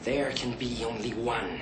There can be only one.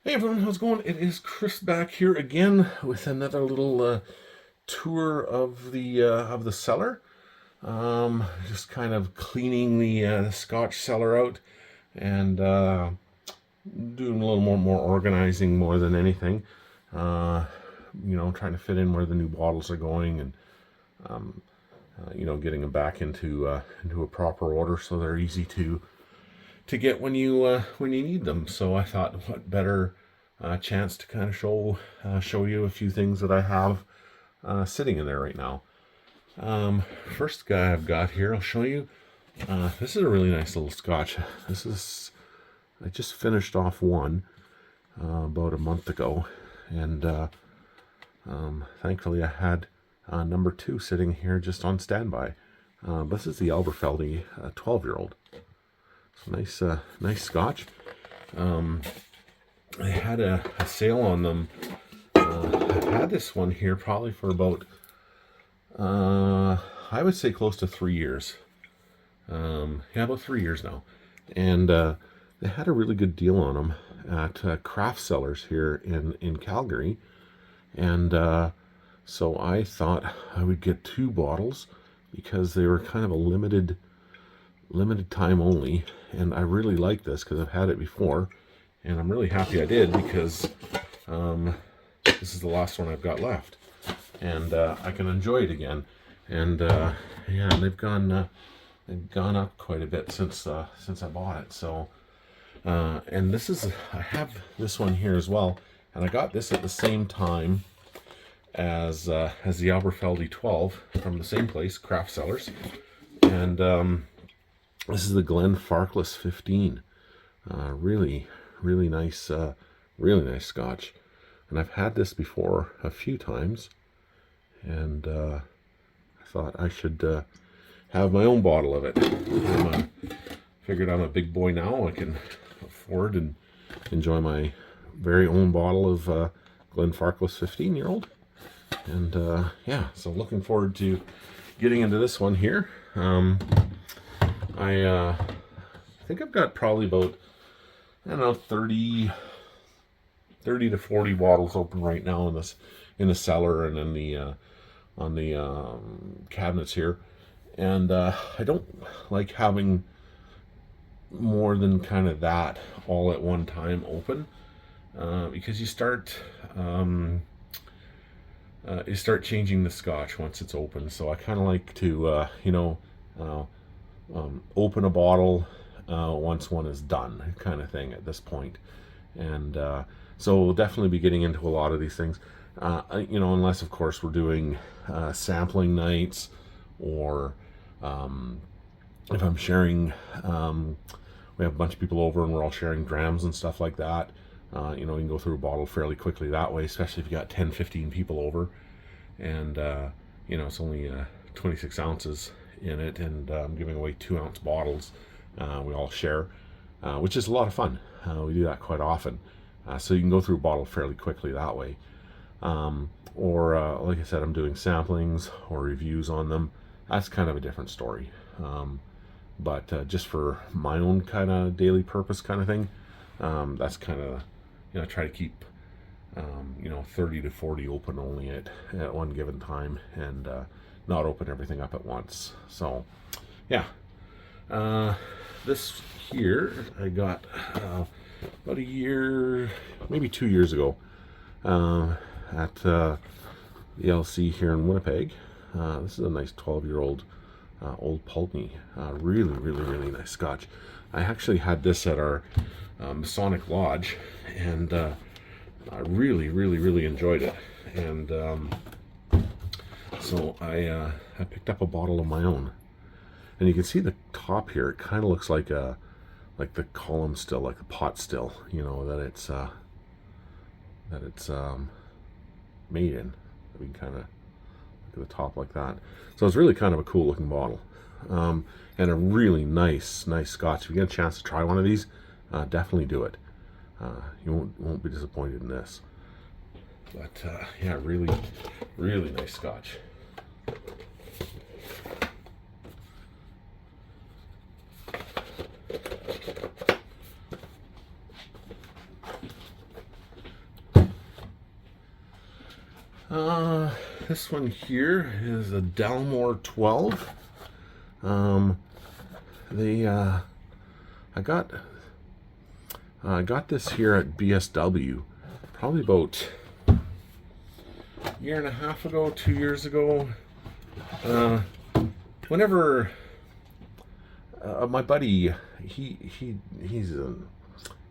Hey everyone, how's it going? It is Chris back here again with another little tour of the cellar. Just kind of cleaning the Scotch cellar out and doing a little more organizing more than anything. Trying to fit in where the new bottles are going and getting them back into a proper order so they're easy to get when you need them. So I thought, what better chance to kind of show you a few things that I have sitting in there right now. First guy I've got here, I'll show you. This is a really nice little Scotch. I just finished off one about a month ago, and thankfully I had number 2 sitting here just on standby. This is the Aberfeldy 12-year-old. So nice Scotch. I had a sale on them. I've had this one here probably for about, I would say close to 3 years. About 3 years now. And they had a really good deal on them at Cellars here in Calgary. And so I thought I would get 2 bottles because they were kind of a limited time only. And I really like this because I've had it before. And I'm really happy I did because this is the last one I've got left. And I can enjoy it again. And they've gone up quite a bit since I bought it. So and I have this one here as well, and I got this at the same time as the Aberfeldy 12 from the same place, Cellars. And this is the Glenfarclas 15. Really nice Scotch. And I've had this before a few times, and I thought I should have my own bottle of it. Figured I'm a big boy now. I can afford and enjoy my very own bottle of Glenfarclas 15-year-old. And so looking forward to getting into this one here. I think I've got probably about, 30 to 40 bottles open right now in the cellar and in the on the cabinets here. And I don't like having more than kind of that all at one time open, because you start changing the Scotch once it's open. So I kind of like to open a bottle once one is done, kind of thing at this point. And so we'll definitely be getting into a lot of these things, unless of course we're doing sampling nights, or if I'm sharing, we have a bunch of people over and we're all sharing drams and stuff like that. You can go through a bottle fairly quickly that way, especially if you got 10-15 people over. And it's only 26 ounces in it, and I'm giving away 2-ounce bottles. We all share, which is a lot of fun. We do that quite often. So you can go through a bottle fairly quickly that way. Or like I said, I'm doing samplings or reviews on them. That's kind of a different story. But just for my own kind of daily purpose kind of thing, that's kind of, try to keep 30 to 40 open only at one given time, and not open everything up at once. So this here I got about a year, maybe 2 years ago, at the LC here in Winnipeg. This is a nice 12-year-old old Pulteney. Really nice Scotch. I actually had this at our Masonic Lodge, and I really enjoyed it. And so I picked up a bottle of my own, and you can see the top here. It kind of looks like the column still, like the pot still, that it's made in. We can kind of look at the top like that. So it's really kind of a cool looking bottle, and a really nice Scotch. If you get a chance to try one of these, definitely do it. You won't be disappointed in this. But really nice Scotch. This one here is a Dalmore 12. I got this here at BSW probably about a year and a half ago, 2 years ago. Whenever my buddy, he's a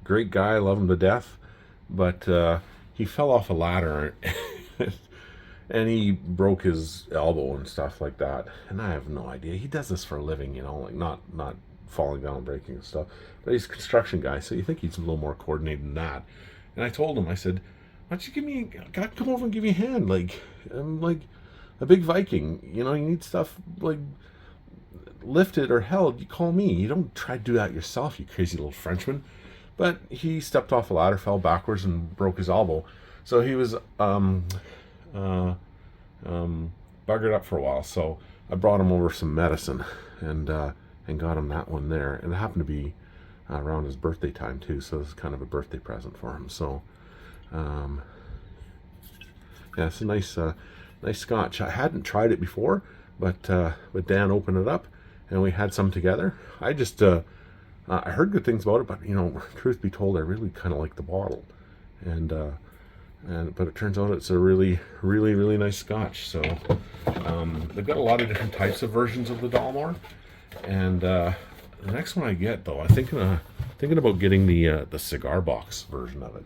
great guy, I love him to death, but he fell off a ladder and he broke his elbow and stuff like that. And I have no idea. He does this for a living, you know, like not falling down and breaking and stuff. But he's a construction guy, so you think he's a little more coordinated than that. And I told him, I said, why don't you come over and give me a hand? Like, I'm like a big Viking, you know, you need stuff like lifted or held, you call me. You don't try to do that yourself, you crazy little Frenchman. But he stepped off a ladder, fell backwards, and broke his elbow. So he was buggered up for a while. So I brought him over some medicine and got him that one there. And it happened to be around his birthday time too, so it's kind of a birthday present for him. So yeah, it's a nice Scotch. I hadn't tried it before, but Dan opened it up and we had some together. I just I heard good things about it, but you know, truth be told, I really kind of like the bottle, but it turns out it's a really nice Scotch. So they've got a lot of different types of versions of the Dalmore, and the next one I get though, I'm thinking about getting the cigar box version of it,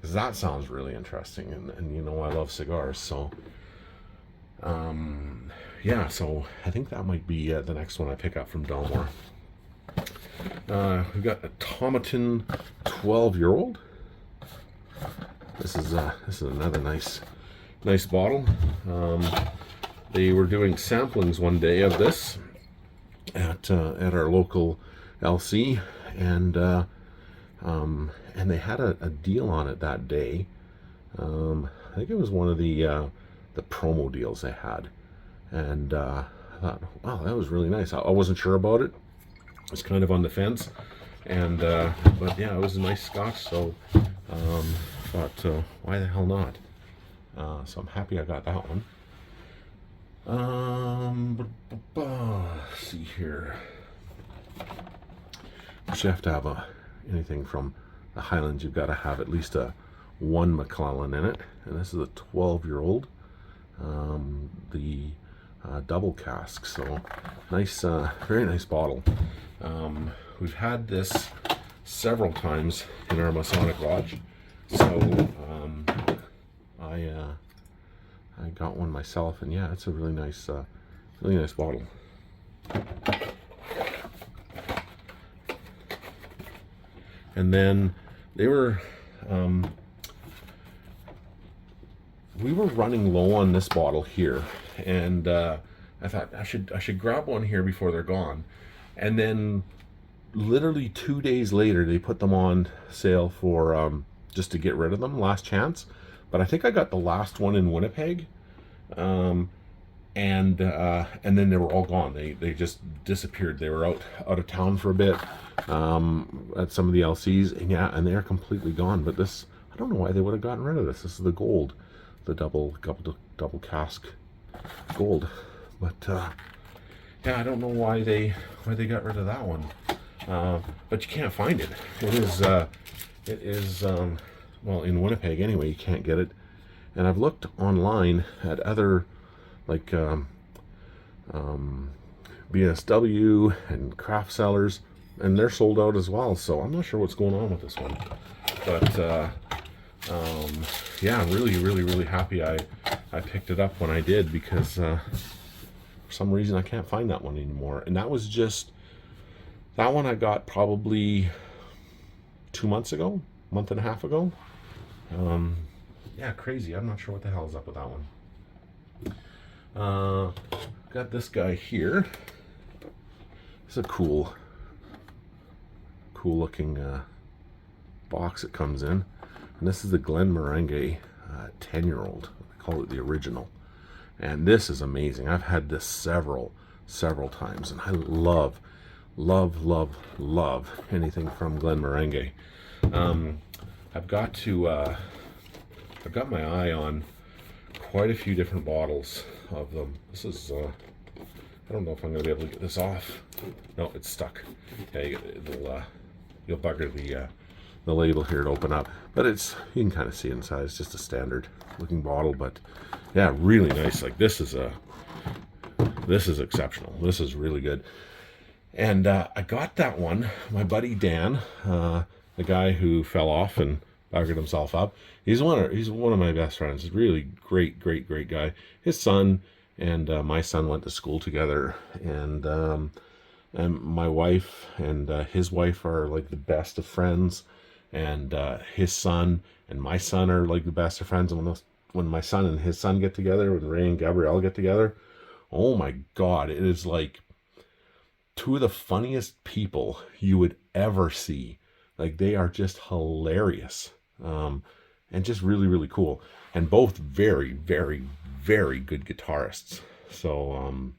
because that sounds really interesting, and you know I love cigars, so yeah, so I think that might be the next one I pick up from Dalmore. We've got a Tomatin 12-year-old. This is another nice bottle. They were doing samplings one day of this at our local LC, and they had a deal on it that day. I think it was one of the promo deals they had, and I thought, wow, that was really nice. I wasn't sure about it. I was kind of on the fence, and but yeah, it was a nice Scotch, so thought, why the hell not? So I'm happy I got that one. Let's see here. You have to have anything from the Highlands, you've got to have at least one Macallan in it, and this is a 12-year-old. The double cask, so nice, very nice bottle. We've had this several times in our Masonic Lodge, so I got one myself, and yeah, it's a really nice bottle. And then we were running low on this bottle here, and I thought I should grab one here before they're gone. And then literally 2 days later, they put them on sale for just to get rid of them, last chance. But I think I got the last one in Winnipeg, and then they were all gone. They just disappeared. They were out of town for a bit at some of the LCs, and yeah, and they're completely gone. But this, I don't know why they would have gotten rid of this. This is the gold, the double cask gold. But yeah, I don't know why they got rid of that one. But you can't find it. It is well, in Winnipeg anyway, you can't get it. And I've looked online at other, like BSW and craft cellars, and they're sold out as well. So I'm not sure what's going on with this one. But yeah, I'm really happy I picked it up when I did, because for some reason I can't find that one anymore. And that one I got probably 2 months ago, month and a half ago. Yeah, crazy. I'm not sure what the hell is up with that one. Got this guy here. It's a cool looking box it comes in, and this is the Glenmorangie 10-year-old. I call it the original, and this is amazing. I've had this several times, and I love anything from Glenmorangie. I've got my eye on quite a few different bottles of them. This is, I don't know if I'm going to be able to get this off. No, it's stuck. Yeah, you'll bugger the label here to open up. But it's, you can kind of see inside. It's just a standard looking bottle, but yeah, really nice. Like this is exceptional. This is really good. And I got that one. My buddy Dan, the guy who fell off and buggered himself up. He's one of my best friends. He's really great guy. His son and my son went to school together, and my wife and his wife are like the best of friends, and his son and my son are like the best of friends. And when my son and his son get together, when Ray and Gabrielle get together, oh my God, it is like two of the funniest people you would ever see. Like they are just hilarious, and just really cool, and both very good guitarists. So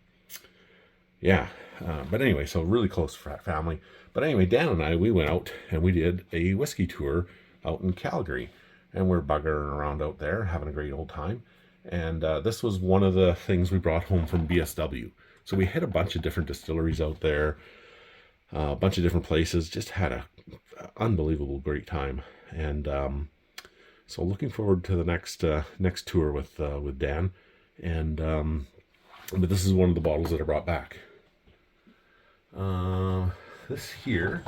yeah, but anyway, so really close family. But anyway, Dan and I, we went out and we did a whiskey tour out in Calgary, and we're buggering around out there having a great old time. And this was one of the things we brought home from BSW. So we hit a bunch of different distilleries out there, a bunch of different places, just had a unbelievable great time. And so looking forward to the next tour with Dan. And but this is one of the bottles that I brought back. This here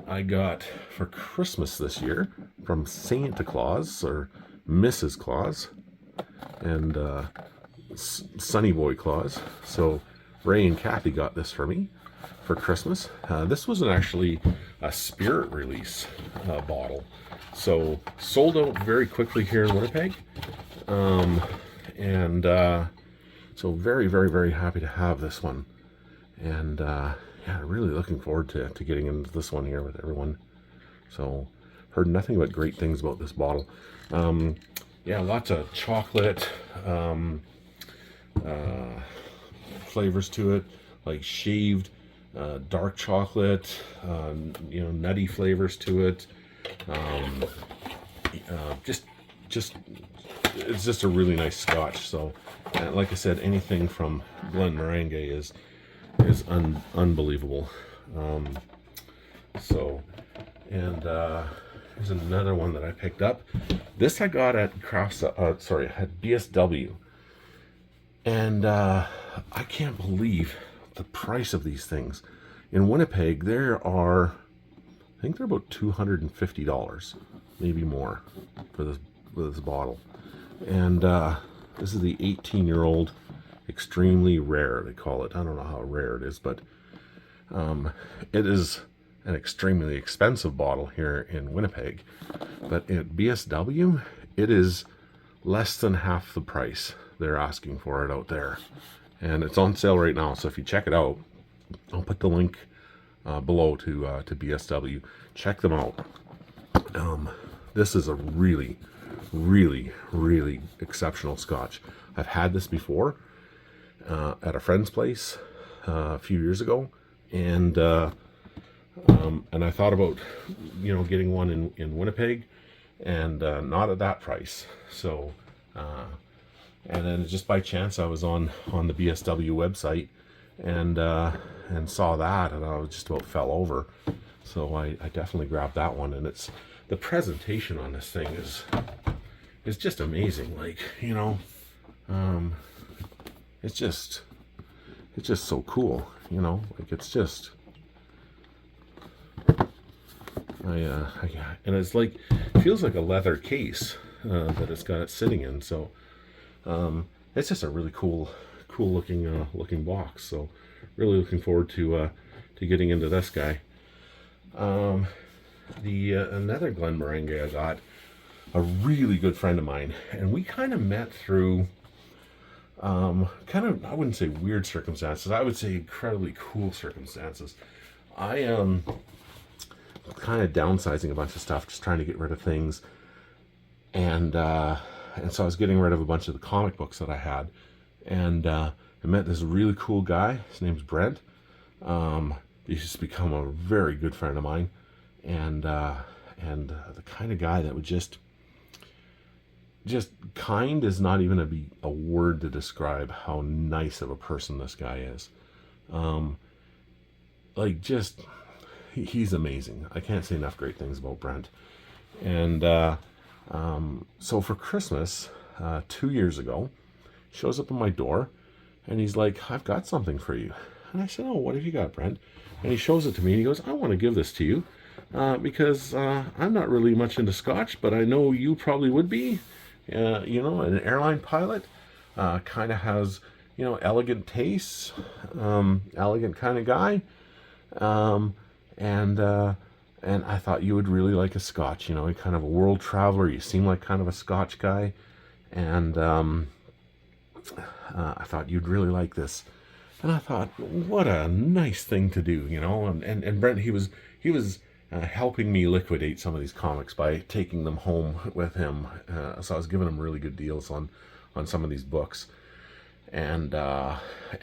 I got for Christmas this year from Santa Claus, or Mrs. Claus, and Sonny Boy Claus. So Ray and Kathy got this for me for Christmas. This was actually a spirit release bottle, so sold out very quickly here in Winnipeg, and so very happy to have this one. And yeah, really looking forward to getting into this one here with everyone. So heard nothing but great things about this bottle. Yeah, lots of chocolate flavors to it, like shaved dark chocolate, nutty flavors to it. Just it's just a really nice Scotch. So like I said, anything from Glenmorangie is unbelievable. So, and here's another one that I picked up. This I got at at BSW, and I can't believe the price of these things. In Winnipeg, I think they're about $250, maybe more, for this bottle. And this is the 18-year-old extremely rare, they call it. I don't know how rare it is, but it is an extremely expensive bottle here in Winnipeg. But at BSW, it is less than half the price they're asking for it out there. And it's on sale right now, so if you check it out, I'll put the link below to BSW. Check them out. This is a really exceptional Scotch. I've had this before at a friend's place a few years ago, and I thought about getting one in Winnipeg, and not at that price. So and then just by chance I was on the BSW website and saw that, and I was just about fell over. So I definitely grabbed that one, and the presentation on this thing is just amazing. Like, it's just so cool, like it's just, and it's like, feels like a leather case that it's got it sitting in. So it's just a really cool looking box. So really looking forward to getting into this guy. Another Glenmorangie I got, a really good friend of mine, and we kind of met through I wouldn't say weird circumstances, I would say incredibly cool circumstances. I kind of downsizing a bunch of stuff, just trying to get rid of things, and so I was getting rid of a bunch of the comic books that I had, and I met this really cool guy. His name's Brent. He's just become a very good friend of mine, and the kind of guy that would just, just kind is not even a word to describe how nice of a person this guy is. Like, just, he's amazing. I can't say enough great things about Brent. And so for Christmas, 2 years ago, he shows up at my door, and he's like, "I've got something for you." And I said, "Oh, what have you got, Brent?" And he shows it to me, and he goes, "I want to give this to you because I'm not really much into Scotch, but I know you probably would be. An airline pilot, kind of has, elegant tastes, elegant kind of guy. And I thought you would really like a Scotch. You're kind of a world traveler. You seem like kind of a Scotch guy. And I thought you'd really like this." And I thought, what a nice thing to do, And Brent, he was helping me liquidate some of these comics by taking them home with him. So I was giving him really good deals on some of these books. And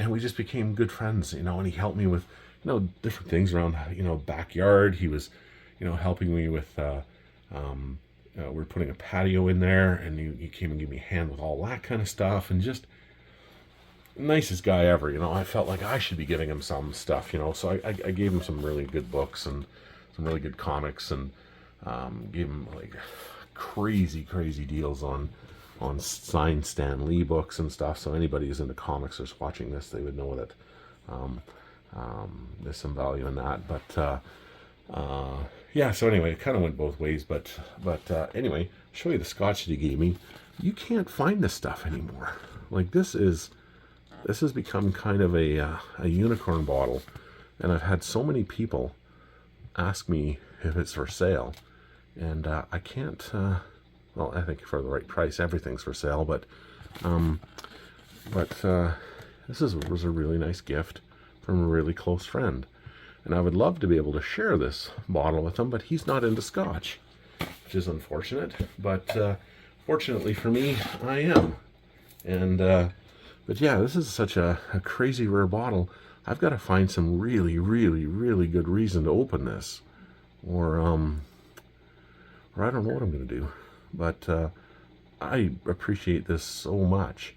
we just became good friends, and he helped me with, different things around, backyard. He was, helping me with, we're putting a patio in there, and he came and gave me a hand with all that kind of stuff, and just nicest guy ever. I felt like I should be giving him some stuff, so I gave him some really good books and some really good comics, and gave him like crazy deals on signed Stan Lee books and stuff. So anybody who's into comics or is watching this, they would know that there's some value in that. But yeah, so anyway, it kind of went both ways. But anyway, I'll show you the Scotch that he gave me. You can't find this stuff anymore. Like, this has become kind of a unicorn bottle, and I've had so many people ask me if it's for sale, and I can't. Well, I think for the right price, everything's for sale. But this was a really nice gift from a really close friend, and I would love to be able to share this bottle with him, but he's not into Scotch, which is unfortunate. But fortunately for me, I am. And but yeah, this is such a crazy rare bottle. I've got to find some really good reason to open this, or I don't know what I'm going to do. But I appreciate this so much,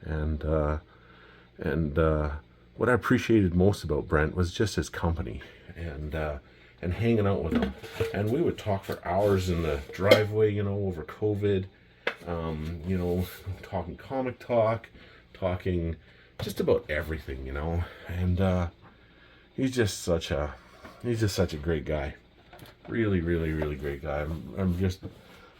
and what I appreciated most about Brent was just his company, and hanging out with him. And we would talk for hours in the driveway, over COVID, talking comic talk, talking just about everything, and he's just such a great guy. Really great guy.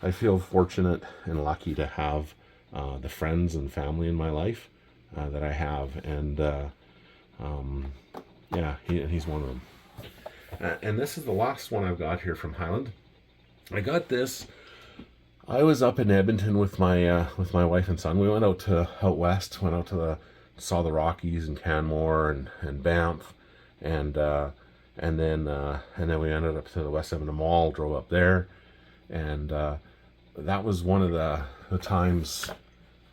I feel fortunate and lucky to have the friends and family in my life that I have, and yeah, he's one of them. And this is the last one I've got here from Highland. I got this. I was up in Edmonton with my wife and son. We went out west. Saw the Rockies and Canmore and Banff, and then we ended up to the West Edmonton Mall. Drove up there, and that was one of the times.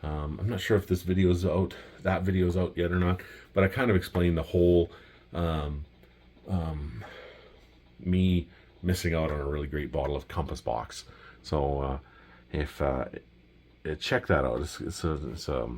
I'm not sure if this video's out. That video's out yet or not, but I kind of explained the whole me missing out on a really great bottle of Compass Box. So if check that out. It's a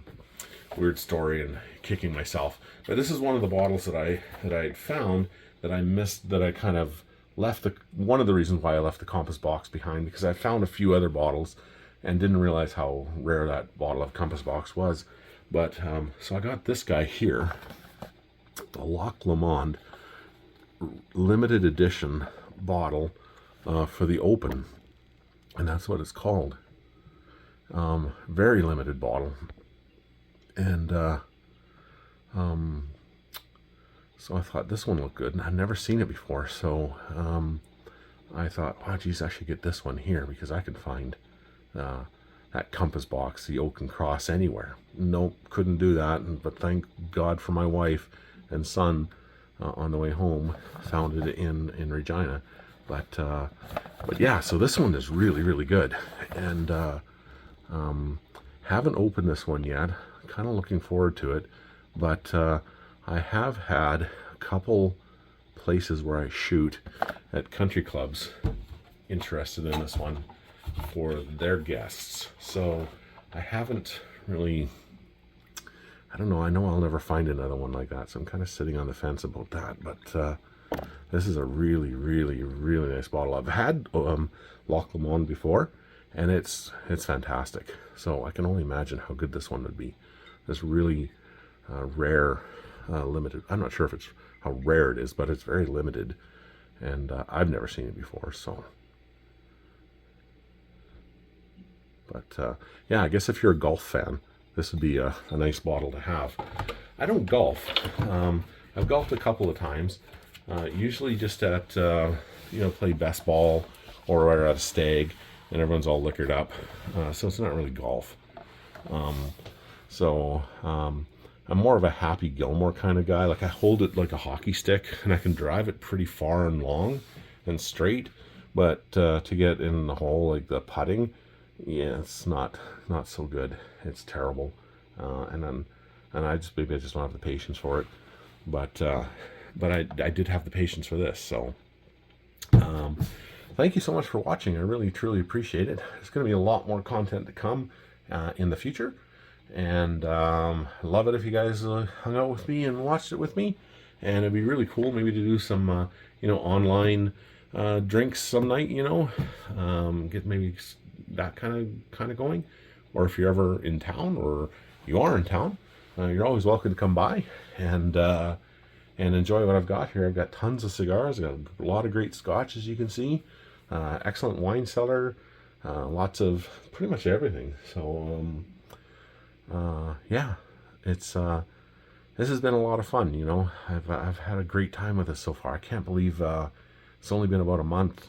weird story and kicking myself. But this is one of the bottles that I had found that I missed, that I kind of left. One of the reasons why I left the Compass Box behind, because I found a few other bottles and didn't realize how rare that bottle of Compass Box was. But so I got this guy here, the Loch Lomond limited edition bottle for the Open, and that's what it's called. Very limited bottle, and so I thought this one looked good, and I'd never seen it before. So I thought, oh geez, I should get this one here, because I could find that Compass Box, the Oak and Cross, anywhere. Nope, couldn't do that. But thank God for my wife and son. On the way home, found it in Regina. But yeah, so this one is really good, and haven't opened this one yet. Kind of looking forward to it, but I have had a couple places where I shoot at country clubs interested in this one. for their guests. So I haven't really, I don't know, I know I'll never find another one like that, so I'm kind of sitting on the fence about that. But this is a really, really, really nice bottle. I've had Loch Lomond before, and it's fantastic. So I can only imagine how good this one would be. This really rare, limited. I'm not sure if it's how rare it is, but it's very limited, and I've never seen it before. So, but yeah, I guess if you're a golf fan, this would be a nice bottle to have. I don't golf. I've golfed a couple of times, usually just at play best ball or at a stag, and everyone's all liquored up, so it's not really golf. I'm more of a Happy Gilmore kind of guy. Like, I hold it like a hockey stick, and I can drive it pretty far and long and straight, but to get in the hole, like the putting, yeah, it's not so good. It's terrible, and I just maybe I just don't have the patience for it. But I did have the patience for this. So thank you so much for watching. I really truly appreciate it. There's going to be a lot more content to come in the future, and love it if you guys hung out with me and watched it with me. And it'd be really cool maybe to do some online drinks some night. Get maybe that kind of going. Or if you're ever in town, or you are in town, you're always welcome to come by and enjoy what I've got here. I've got tons of cigars. I've got a lot of great scotch, as you can see. Excellent wine cellar. Lots of pretty much everything. So yeah, this has been a lot of fun. I've had a great time with this so far. I can't believe it's only been about a month,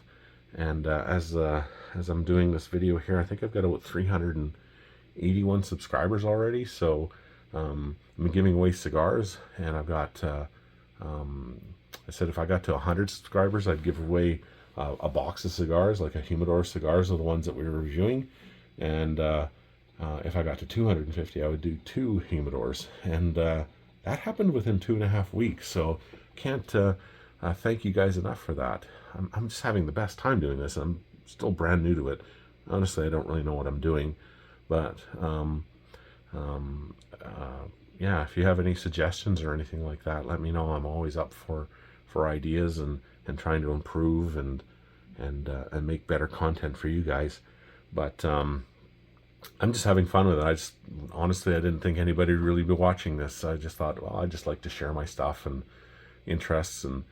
and as I'm doing this video here, I think I've got about 381 subscribers already. So I'm giving away cigars, and I've got I said if I got to 100 subscribers, I'd give away a box of cigars, like a humidor cigars are the ones that we were reviewing, and if I got to 250, I would do 2 humidors, and that happened within 2.5 weeks. So can't thank you guys enough for that. I'm just having the best time doing this. I'm still brand new to it. Honestly, I don't really know what I'm doing, but yeah, if you have any suggestions or anything like that, let me know. I'm always up for ideas and trying to improve and make better content for you guys. But I'm just having fun with it. Honestly, I didn't think anybody would really be watching this. I just thought, well, I just like to share my stuff and interests, and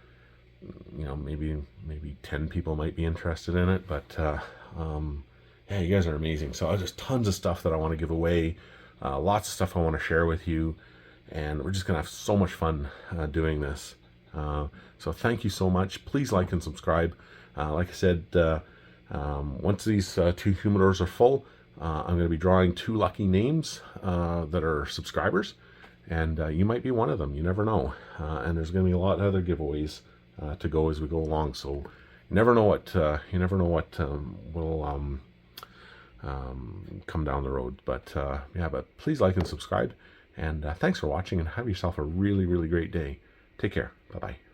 maybe 10 people might be interested in it. But yeah, you guys are amazing. So there's tons of stuff that I want to give away. Lots of stuff I want to share with you, and we're just gonna have so much fun doing this. So thank you so much. Please like and subscribe. Like I said, once these 2 humidors are full, I'm going to be drawing 2 lucky names that are subscribers, and you might be one of them. You never know. And there's going to be a lot of other giveaways to go as we go along. So you never know what will come down the road. But yeah, but please like and subscribe, and thanks for watching, and have yourself a really, really great day. Take care. Bye-bye.